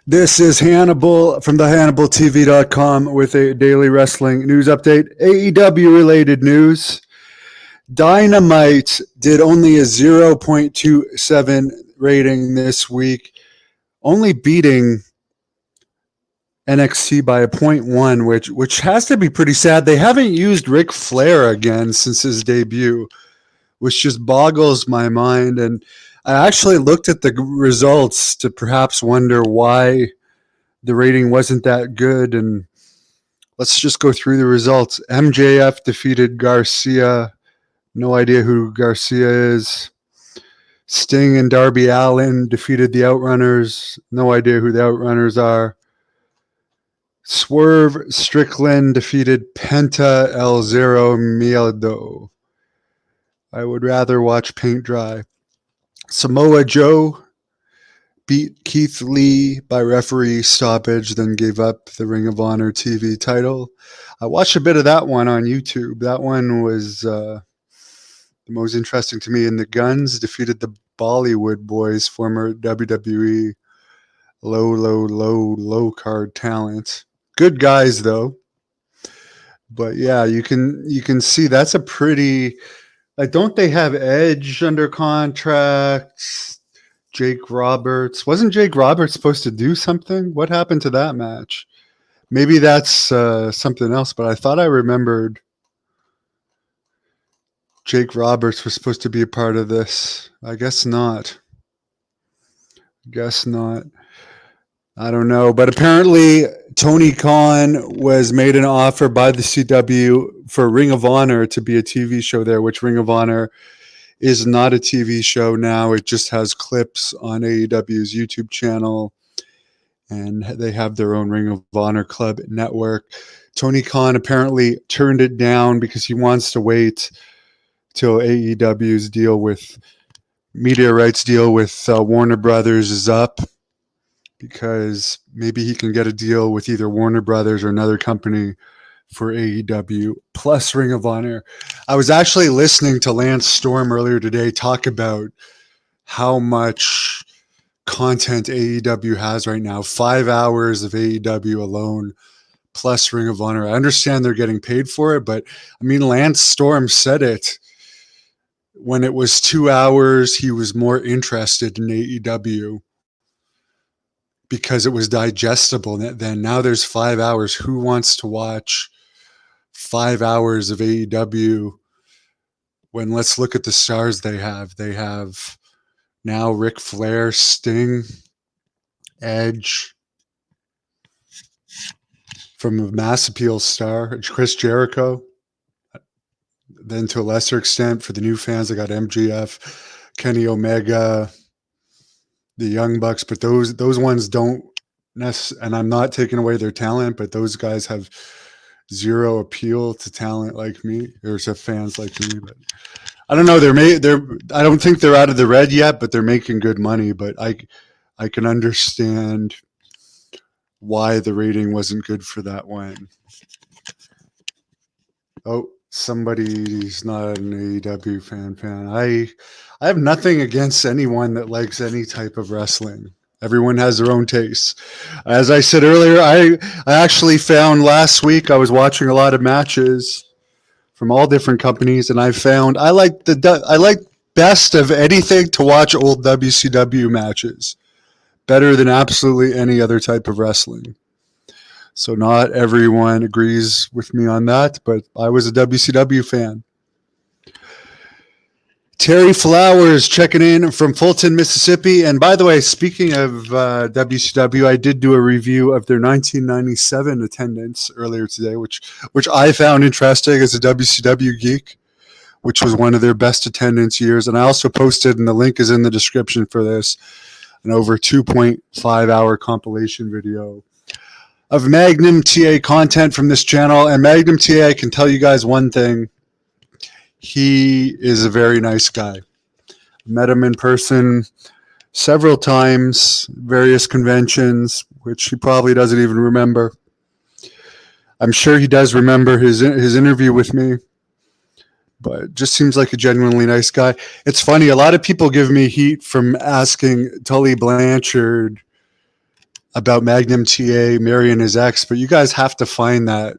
This is Hannibal from the HannibalTV.com with a daily wrestling news update. AEW related news. Dynamite did only a 0.27 rating this week, only beating NXT by a 0.1, which has to be pretty sad. They haven't used Ric Flair again since his debut, which just boggles my mind. And I actually looked at the results to perhaps wonder why the rating wasn't that good. And let's just go through the results. MJF defeated Garcia. No idea who Garcia is. Sting and Darby Allin defeated the Outrunners. No idea who the Outrunners are. Swerve Strickland defeated Penta El Zero Miedo. I would rather watch paint dry. Samoa Joe beat Keith Lee by referee stoppage, then gave up the Ring of Honor TV title. I watched a bit of that one on YouTube. That one was the most interesting to me. And the Guns defeated the Bollywood Boys, former WWE low card talent. Good guys though. But yeah, you can see that's a pretty, like, don't they have Edge under contract? Jake Roberts. Wasn't Jake Roberts supposed to do something? What happened to that match? Maybe that's something else, but I thought I remembered Jake Roberts was supposed to be a part of this. I guess not. I don't know. But apparently Tony Khan was made an offer by the CW for Ring of Honor to be a TV show there, which Ring of Honor is not a TV show now. It just has clips on AEW's YouTube channel, and they have their own Ring of Honor Club network. Tony Khan apparently turned it down because he wants to wait till AEW's deal with media rights deal with Warner Brothers is up, because maybe he can get a deal with either Warner Brothers or another company for AEW plus Ring of Honor. I was actually listening to Lance Storm earlier today talk about how much content AEW has right now. 5 hours of AEW alone plus Ring of Honor. I understand they're getting paid for it, but I mean, Lance Storm said it. When it was 2 hours, he was more interested in AEW because it was digestible. Then now there's 5 hours. Who wants to watch 5 hours of AEW when, let's look at the stars they have. They have now Ric Flair, Sting, Edge, from a mass appeal star, Chris Jericho. Then to a lesser extent, for the new fans, I got MJF, Kenny Omega, the Young Bucks, but those ones don't and I'm not taking away their talent, but those guys have zero appeal to talent like me, or to fans like me. But I don't know. I don't think they're out of the red yet, but they're making good money. But I can understand why the rating wasn't good for that one. Oh, somebody's not an AEW fan. I have nothing against anyone that likes any type of wrestling. Everyone has their own tastes. As I said earlier, I actually found last week I was watching a lot of matches from all different companies, and I found I like best of anything to watch old WCW matches better than absolutely any other type of wrestling. So not everyone agrees with me on that, but I was a WCW fan. Terry Flowers checking in from Fulton, Mississippi. And by the way, speaking of WCW, I did do a review of their 1997 attendance earlier today, which I found interesting as a WCW geek, which was one of their best attendance years. And I also posted, and the link is in the description for this, an over 2.5 hour compilation video of Magnum TA content from this channel. And Magnum TA, I can tell you guys one thing. He is a very nice guy. Met him in person several times, various conventions, which he probably doesn't even remember. I'm sure he does remember his interview with me, but just seems like a genuinely nice guy. It's funny, a lot of people give me heat from asking Tully Blanchard about Magnum TA marrying his ex, but you guys have to find that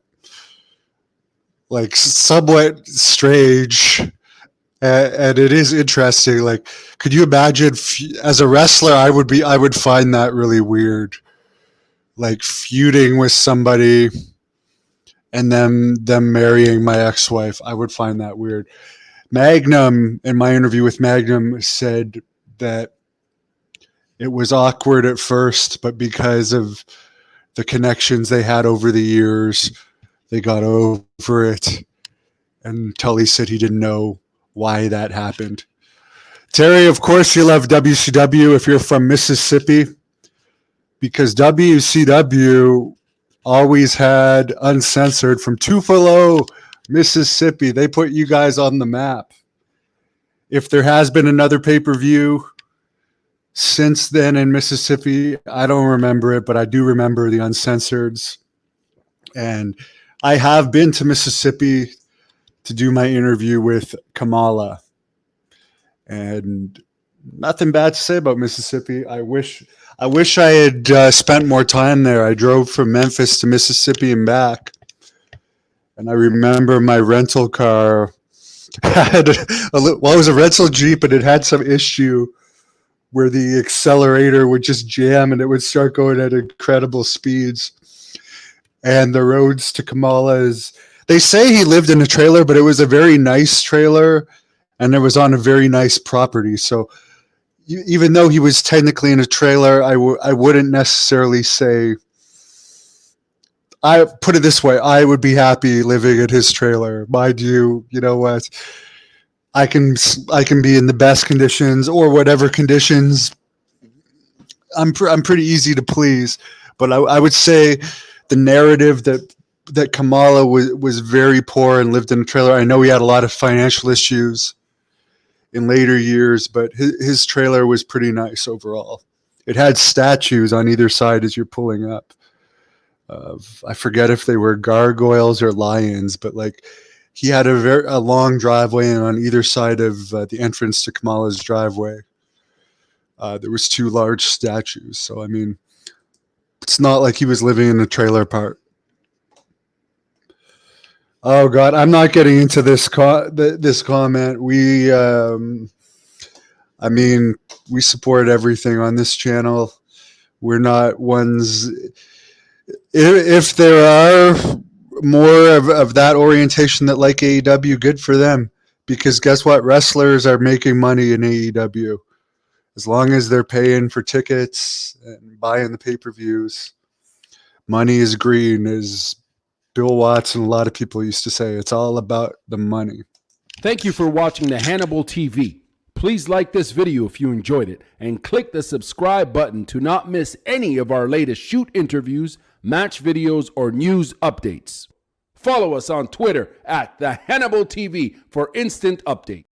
like somewhat strange. And it is interesting. Like, could you imagine as a wrestler, I would find that really weird. Like feuding with somebody and them marrying my ex-wife. I would find that weird. Magnum, in my interview with Magnum, said that it was awkward at first, but because of the connections they had over the years, they got over it. And Tully said he didn't know why that happened. Terry, of course you love WCW if you're from Mississippi, because WCW always had Uncensored from Tupelo, Mississippi. They put you guys on the map. If there has been another pay-per-view since then in Mississippi, I don't remember it, but I do remember the Uncensoreds. And I have been to Mississippi to do my interview with Kamala. And nothing bad to say about Mississippi. I wish I had spent more time there. I drove from Memphis to Mississippi and back. And I remember my rental car had it was a rental Jeep, and it had some issue where the accelerator would just jam and it would start going at incredible speeds. And the roads to Kamala they say he lived in a trailer, but it was a very nice trailer and it was on a very nice property. So even though he was technically in a trailer, I wouldn't necessarily say, I put it this way, I would be happy living in his trailer. Mind you, you know what? I can be in the best conditions or whatever conditions. I'm pretty easy to please, but I would say the narrative that Kamala was very poor and lived in a trailer. I know he had a lot of financial issues in later years, but his trailer was pretty nice overall. It had statues on either side as you're pulling up. I forget if they were gargoyles or lions, but like he had a long driveway, and on either side of the entrance to Kamala's driveway, there was 2 large statues. So I mean, it's not like he was living in a trailer park. Oh God, I'm not getting into this this comment. We support everything on this channel. We're not ones. If there are more of that orientation that like AEW, good for them. Because guess what? Wrestlers are making money in AEW. As long as they're paying for tickets and buying the pay-per-views, money is green, as Bill Watts and a lot of people used to say. It's all about the money. Thank you for watching the Hannibal TV. Please like this video if you enjoyed it, and click the subscribe button to not miss any of our latest shoot interviews, match videos, or news updates. Follow us on Twitter at the Hannibal TV for instant updates.